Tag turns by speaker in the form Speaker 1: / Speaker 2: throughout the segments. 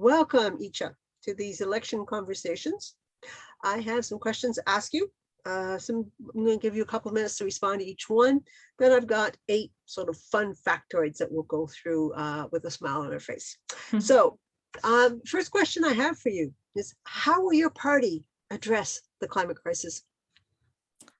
Speaker 1: Welcome, Iccha, to these election conversations. I have some questions to ask you. I'm going to give you a couple minutes to respond to each one. Then I've got 8 sort of fun factoids that we'll go through with a smile on our face. So first question I have for you is, how will your party address the climate crisis?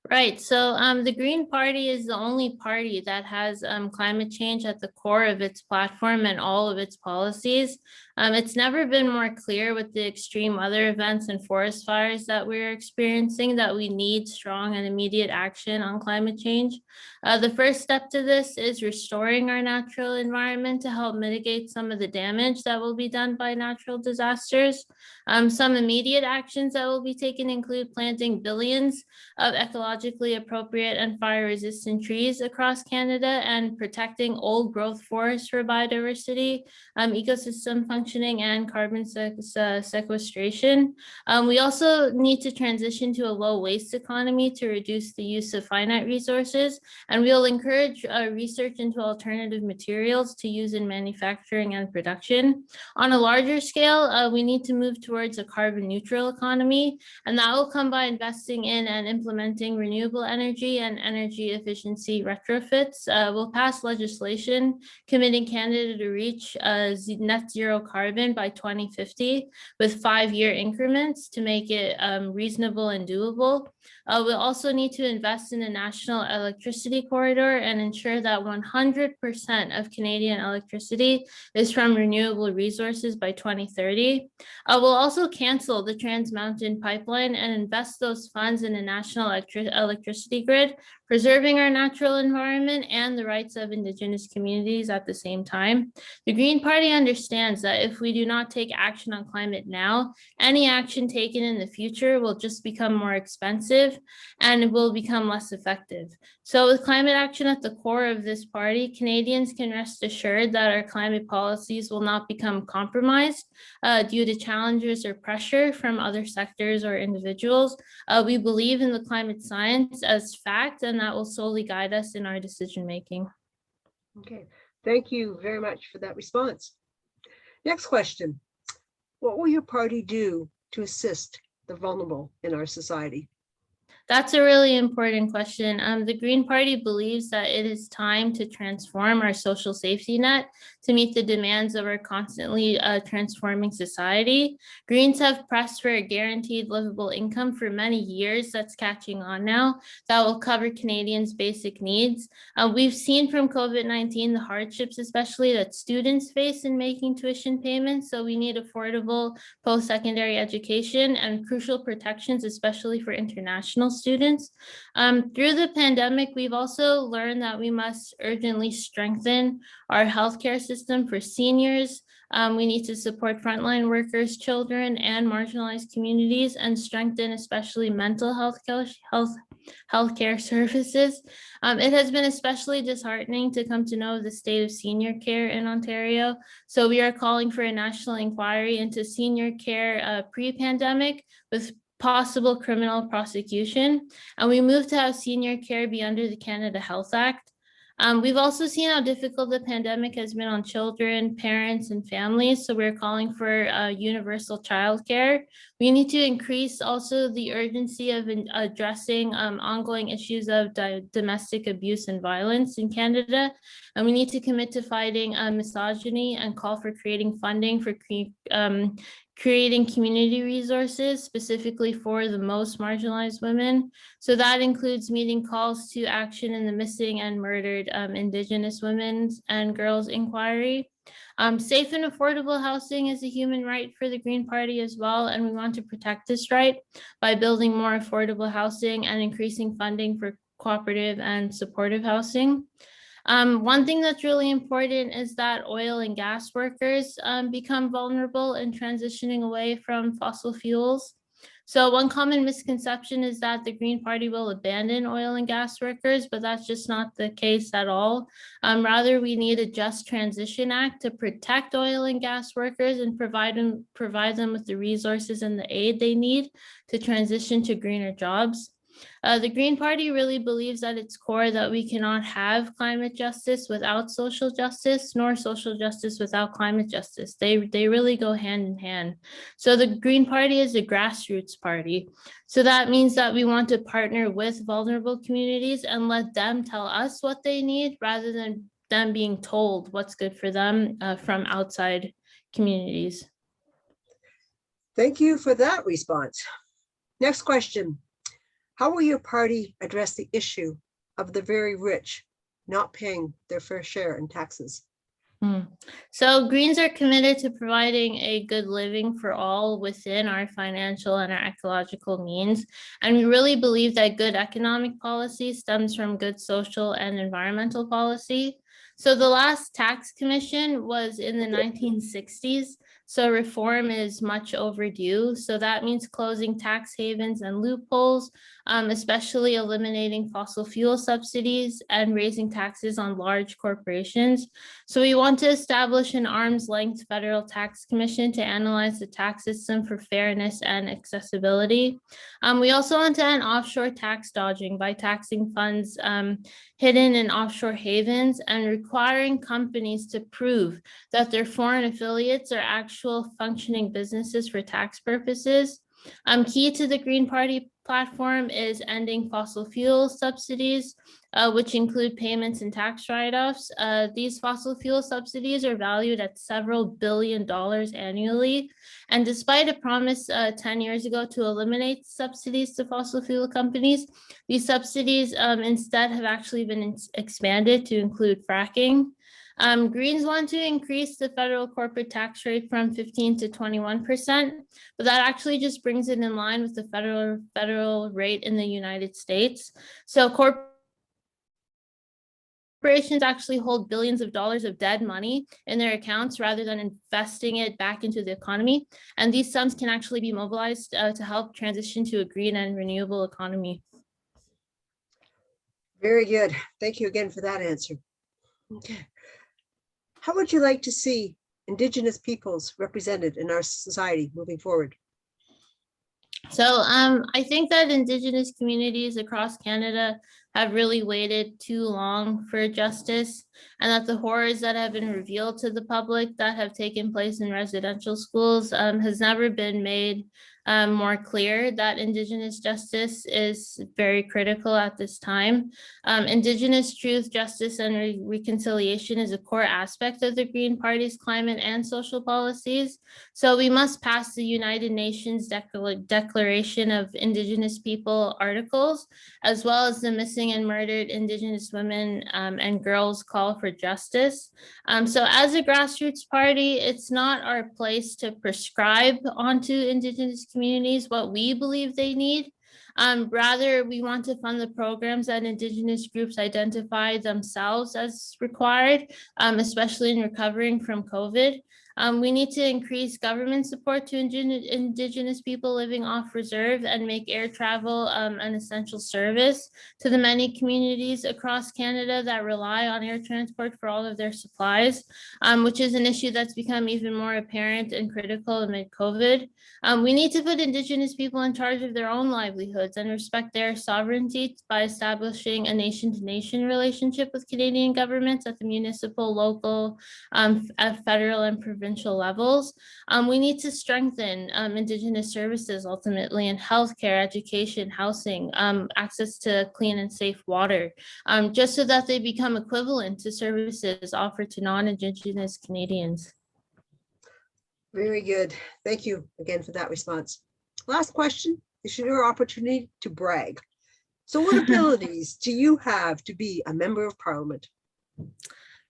Speaker 2: Right. So the Green Party is the only party that has climate change at the core of its platform and all of its policies. It's never been more clear with the extreme weather events and forest fires that we're experiencing that we need strong and immediate action on climate change. The first step to this is restoring our natural environment to help mitigate some of the damage that will be done by natural disasters. Some immediate actions that will be taken include planting billions of ecologically appropriate and fire-resistant trees across Canada and protecting old growth forests for biodiversity, ecosystem functioning, and carbon sequestration. We also need to transition to a low waste economy to reduce the use of finite resources, and we'll encourage research into alternative materials to use in manufacturing and production. On a larger scale, we need to move towards a carbon neutral economy, and that will come by investing in and implementing renewable energy and energy efficiency retrofits. We'll pass legislation committing Canada to reach net zero carbon by 2050 with 5-year increments to make it reasonable and doable. We'll also need to invest in a national electricity corridor and ensure that 100% of Canadian electricity is from renewable resources by 2030. We'll also cancel the Trans Mountain pipeline and invest those funds in a national electricity grid, preserving our natural environment and the rights of Indigenous communities at the same time. The Green Party understands that if we do not take action on climate now, any action taken in the future will just become more expensive and it will become less effective. So with climate action at the core of this party, Canadians can rest assured that our climate policies will not become compromised due to challenges or pressure from other sectors or individuals. We believe in the climate science as fact, and that will solely guide us in our decision making.
Speaker 1: Okay, thank you very much for that response. Next question. What will your party do to assist the vulnerable in our society?
Speaker 2: That's a really important question. The Green Party believes that it is time to transform our social safety net to meet the demands of our constantly transforming society. Greens have pressed for a guaranteed livable income for many years that's catching on now that will cover Canadians' basic needs. We've seen from COVID-19 the hardships, especially that students face in making tuition payments. So we need affordable post-secondary education and crucial protections, especially for international students. Through the pandemic, we've also learned that we must urgently strengthen our healthcare system for seniors. We need to support frontline workers, children, and marginalized communities, and strengthen especially mental healthcare services. It has been especially disheartening to come to know the state of senior care in Ontario. So we are calling for a national inquiry into senior care pre-pandemic with possible criminal prosecution. And we move to have senior care be under the Canada Health Act. We've also seen how difficult the pandemic has been on children, parents, and families. So we're calling for universal childcare. We need to increase also the urgency of addressing ongoing issues of domestic abuse and violence in Canada. And we need to commit to fighting misogyny and call for creating funding for creating community resources specifically for the most marginalized women. So that includes meeting calls to action in the missing and murdered Indigenous women's and girls inquiry. Safe and affordable housing is a human right for the Green Party as well, and we want to protect this right by building more affordable housing and increasing funding for cooperative and supportive housing. One thing that's really important is that oil and gas workers become vulnerable in transitioning away from fossil fuels. So one common misconception is that the Green Party will abandon oil and gas workers, but that's just not the case at all. Rather, we need a Just Transition Act to protect oil and gas workers and provide them with the resources and the aid they need to transition to greener jobs. The Green Party really believes at its core that we cannot have climate justice without social justice, nor social justice without climate justice. They really go hand in hand. So the Green Party is a grassroots party. So that means that we want to partner with vulnerable communities and let them tell us what they need rather than them being told what's good for them from outside communities.
Speaker 1: Thank you for that response. Next question. How will your party address the issue of the very rich not paying their fair share in taxes?
Speaker 2: So Greens are committed to providing a good living for all within our financial and our ecological means. And we really believe that good economic policy stems from good social and environmental policy. So the last tax commission was in the 1960s. So reform is much overdue. So that means closing tax havens and loopholes, especially eliminating fossil fuel subsidies and raising taxes on large corporations. So we want to establish an arm's length federal tax commission to analyze the tax system for fairness and accessibility. We also want to end offshore tax dodging by taxing funds hidden in offshore havens and requiring companies to prove that their foreign affiliates are actual functioning businesses for tax purposes. Key to the Green Party platform is ending fossil fuel subsidies, which include payments and tax write-offs. These fossil fuel subsidies are valued at several $billions annually. And despite a promise 10 years ago to eliminate subsidies to fossil fuel companies, these subsidies instead have actually been expanded to include fracking. Greens want to increase the federal corporate tax rate from 15 to 21%, but that actually just brings it in line with the federal rate in the United States. So corporations actually hold billions of dollars of dead money in their accounts rather than investing it back into the economy. And these sums can actually be mobilized to help transition to a green and renewable economy.
Speaker 1: Very good. Thank you again for that answer. Okay. How would you like to see Indigenous peoples represented in our society moving forward?
Speaker 2: So I think that Indigenous communities across Canada have really waited too long for justice, and that the horrors that have been revealed to the public that have taken place in residential schools has never been made more clear that Indigenous justice is very critical at this time. Indigenous truth, justice, and reconciliation is a core aspect of the Green Party's climate and social policies. So we must pass the United Nations Declaration of Indigenous People articles, as well as the missing and murdered Indigenous women and girls call for justice. So as a grassroots party, it's not our place to prescribe onto Indigenous communities what we believe they need. Rather, we want to fund the programs that Indigenous groups identify themselves as required, especially in recovering from COVID. We need to increase government support to Indigenous people living off reserve and make air travel an essential service to the many communities across Canada that rely on air transport for all of their supplies, which is an issue that's become even more apparent and critical amid COVID. We need to put Indigenous people in charge of their own livelihoods and respect their sovereignty by establishing a nation-to-nation relationship with Canadian governments at the municipal, local, at federal and provincial levels. We need to strengthen Indigenous services ultimately in healthcare, education, housing, access to clean and safe water, just so that they become equivalent to services offered to non-Indigenous Canadians.
Speaker 1: Very good. Thank you again for that response. Last question. This is your opportunity to brag. So what abilities do you have to be a member of Parliament?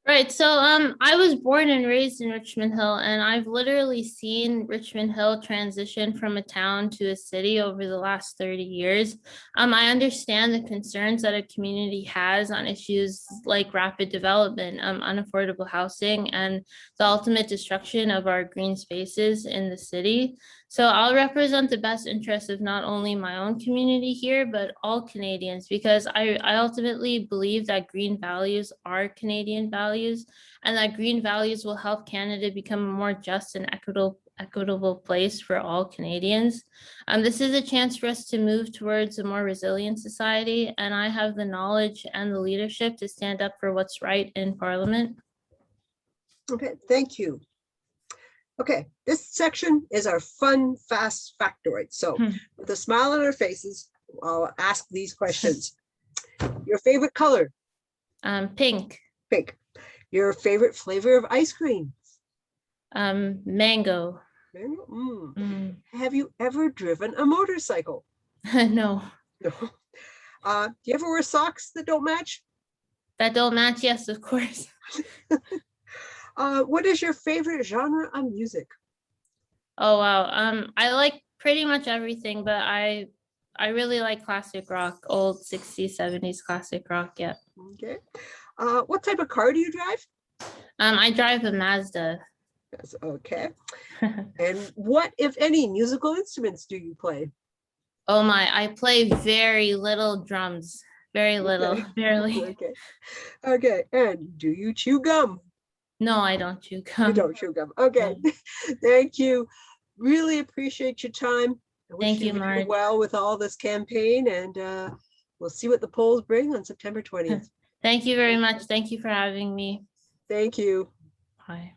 Speaker 2: Right. So I was born and raised in Richmond Hill, and I've literally seen Richmond Hill transition from a town to a city over the last 30 years. I understand the concerns that a community has on issues like rapid development, unaffordable housing, and the ultimate destruction of our green spaces in the city. So I'll represent the best interests of not only my own community here, but all Canadians, because I ultimately believe that green values are Canadian values, and that green values will help Canada become a more just and equitable place for all Canadians. This is a chance for us to move towards a more resilient society, and I have the knowledge and the leadership to stand up for what's right in Parliament.
Speaker 1: Okay, thank you. Okay, this section is our fun, fast factoid. So with a smile on our faces, I'll ask these questions. Your favorite color?
Speaker 2: Pink.
Speaker 1: Pink. Your favorite flavor of ice cream?
Speaker 2: Mango.
Speaker 1: Mango? Have you ever driven a motorcycle?
Speaker 2: No.
Speaker 1: No. Do you ever wear socks that don't match?
Speaker 2: That don't match? Yes, of course.
Speaker 1: What is your favorite genre of music?
Speaker 2: Oh, wow. I like pretty much everything, but I really like classic rock, old 60s, 70s classic rock. Yeah.
Speaker 1: Okay. What type of car do you drive?
Speaker 2: I drive a Mazda.
Speaker 1: Yes, okay. And what, if any, musical instruments do you play?
Speaker 2: Oh my, I play very little drums. Very little,
Speaker 1: Okay.
Speaker 2: barely.
Speaker 1: Okay. Okay. And do you chew gum?
Speaker 2: No, I don't chew
Speaker 1: You
Speaker 2: gum.
Speaker 1: don't chew gum. Okay. Thank you. Really appreciate your time. I wish
Speaker 2: Thank you,
Speaker 1: do
Speaker 2: Marj.
Speaker 1: well with all this campaign, and we'll see what the polls bring on September 20th.
Speaker 2: Thank you very much. Thank you for having me.
Speaker 1: Thank you.
Speaker 2: Bye.